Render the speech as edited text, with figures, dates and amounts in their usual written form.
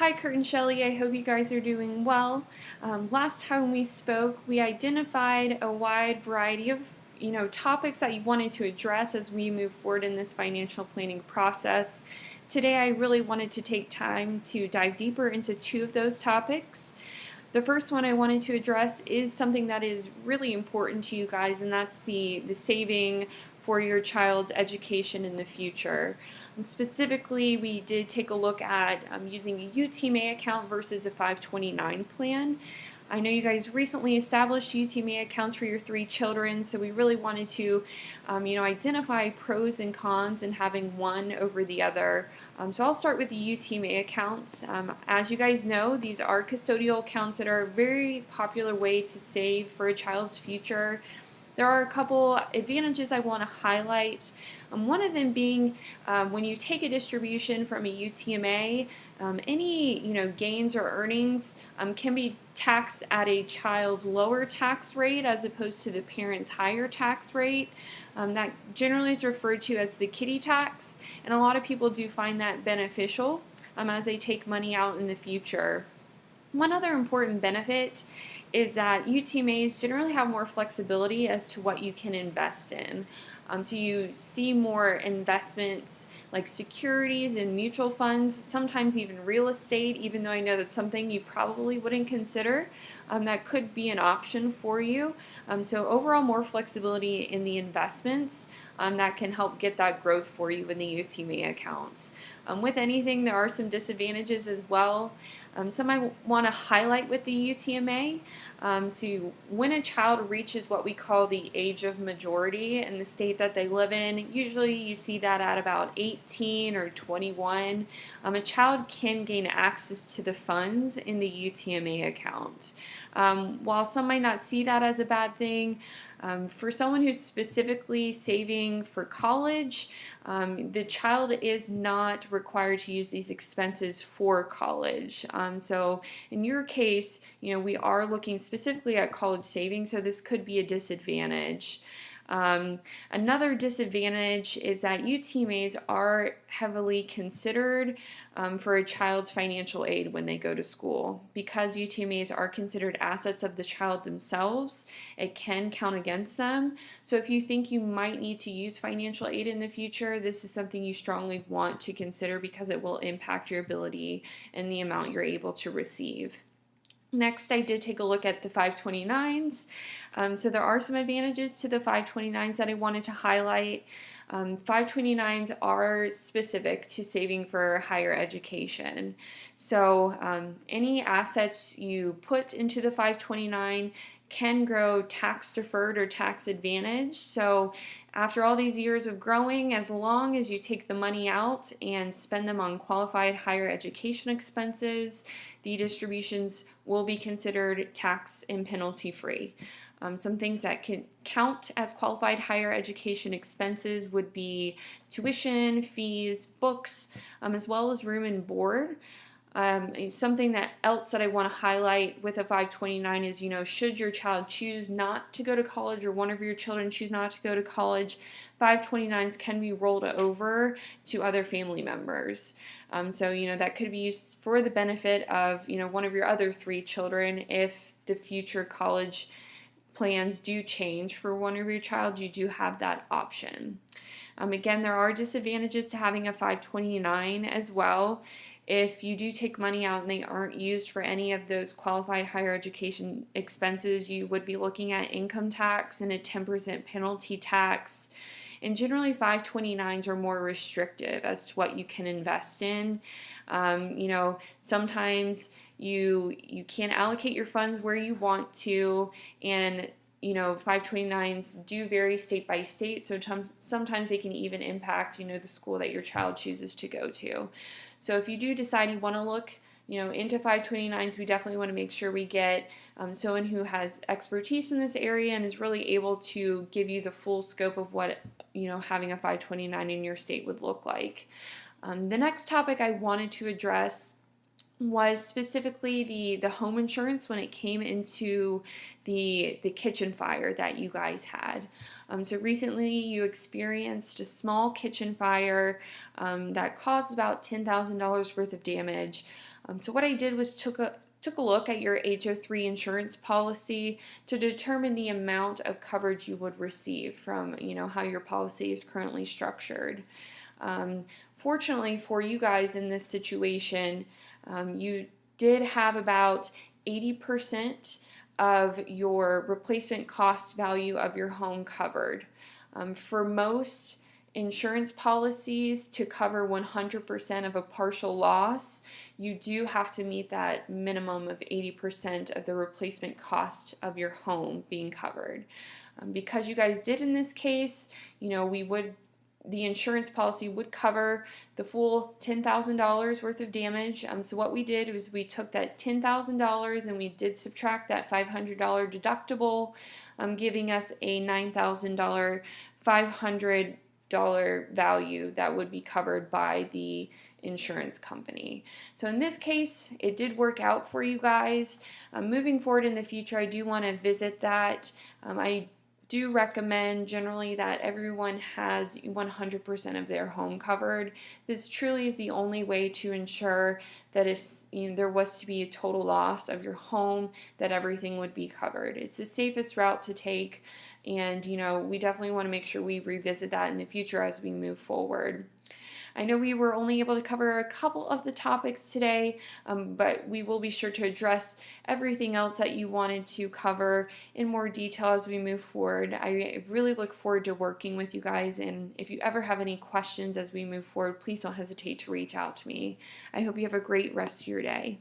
Hi, Kurt and Shelly. I hope you guys are doing well. Last time we spoke, we identified a wide variety of topics that you wanted to address as we move forward in this financial planning process. Today, I really wanted to take time to dive deeper into two of those topics. The first one I wanted to address is something that is really important to you guys, and that's the saving for your child's education in the future. Specifically, we did take a look at using a UTMA account versus a 529 plan. I know you guys recently established UTMA accounts for your 3 children, so we really wanted to, identify pros and cons in having one over the other. So I'll start with the UTMA accounts. As you guys know, these are custodial accounts that are a very popular way to save for a child's future. There are a couple advantages I want to highlight. One of them being when you take a distribution from a UTMA, any gains or earnings can be taxed at a child's lower tax rate as opposed to the parent's higher tax rate. That generally is referred to as the kiddie tax, and a lot of people do find that beneficial as they take money out in the future. One other important benefit is that UTMAs generally have more flexibility as to what you can invest in. So you see more investments like securities and mutual funds, sometimes even real estate, even though I know that's something you probably wouldn't consider. That could be an option for you. So overall, more flexibility in the investments that can help get that growth for you in the UTMA accounts. With anything, there are some disadvantages as well. Some I want to highlight with the UTMA. So when a child reaches what we call the age of majority in the state that they live in, usually you see that at about 18 or 21, a child can gain access to the funds in the UTMA account. While some might not see that as a bad thing, for someone who's specifically saving for college, the child is not required to use these expenses for college. So in your case, we are looking specifically at college savings, so this could be a disadvantage. Another disadvantage is that UTMAs are heavily considered for a child's financial aid when they go to school. Because UTMAs are considered assets of the child themselves, it can count against them. So if you think you might need to use financial aid in the future, this is something you strongly want to consider because it will impact your ability and the amount you're able to receive. Next, I did take a look at the 529s. So there are some advantages to the 529s that I wanted to highlight. 529s are specific to saving for higher education. So any assets you put into the 529 can grow tax deferred or tax advantage. So after all these years of growing, as long as you take the money out and spend them on qualified higher education expenses, the distributions will be considered tax and penalty free. Some things that can count as qualified higher education expenses would be tuition, fees, books, as well as room and board. Something else that I want to highlight with a 529 is, should your child choose not to go to college or one of your children choose not to go to college, 529s can be rolled over to other family members. So that could be used for the benefit of, one of your other 3 children. If the future college plans do change for one of your child, you do have that option. Again, there are disadvantages to having a 529 as well. If you do take money out and they aren't used for any of those qualified higher education expenses, you would be looking at income tax and a 10% penalty tax. And generally 529s are more restrictive as to what you can invest in. Sometimes you can't allocate your funds where you want to, and 529s do vary state by state, so sometimes they can even impact, the school that your child chooses to go to. So if you do decide you want to look, into 529s, we definitely want to make sure we get someone who has expertise in this area and is really able to give you the full scope of what, having a 529 in your state would look like. The next topic I wanted to address was specifically the home insurance when it came into the kitchen fire that you guys had. So recently you experienced a small kitchen fire that caused about $10,000 worth of damage. So what I did was took a look at your HO3 insurance policy to determine the amount of coverage you would receive from, how your policy is currently structured. Fortunately for you guys in this situation, you did have about 80% of your replacement cost value of your home covered. For most insurance policies, to cover 100% of a partial loss, you do have to meet that minimum of 80% of the replacement cost of your home being covered. Because you guys did in this case, the insurance policy would cover the full $10,000 worth of damage. So what we did was we took that $10,000 and we did subtract that $500 deductible, giving us a $9,000 $500 value that would be covered by the insurance company. So in this case, it did work out for you guys. Moving forward in the future, I do want to visit that. I do recommend generally that everyone has 100% of their home covered. This truly is the only way to ensure that if there was to be a total loss of your home, that everything would be covered. It's the safest route to take, and we definitely want to make sure we revisit that in the future as we move forward. I know we were only able to cover a couple of the topics today, but we will be sure to address everything else that you wanted to cover in more detail as we move forward. I really look forward to working with you guys, and if you ever have any questions as we move forward, please don't hesitate to reach out to me. I hope you have a great rest of your day.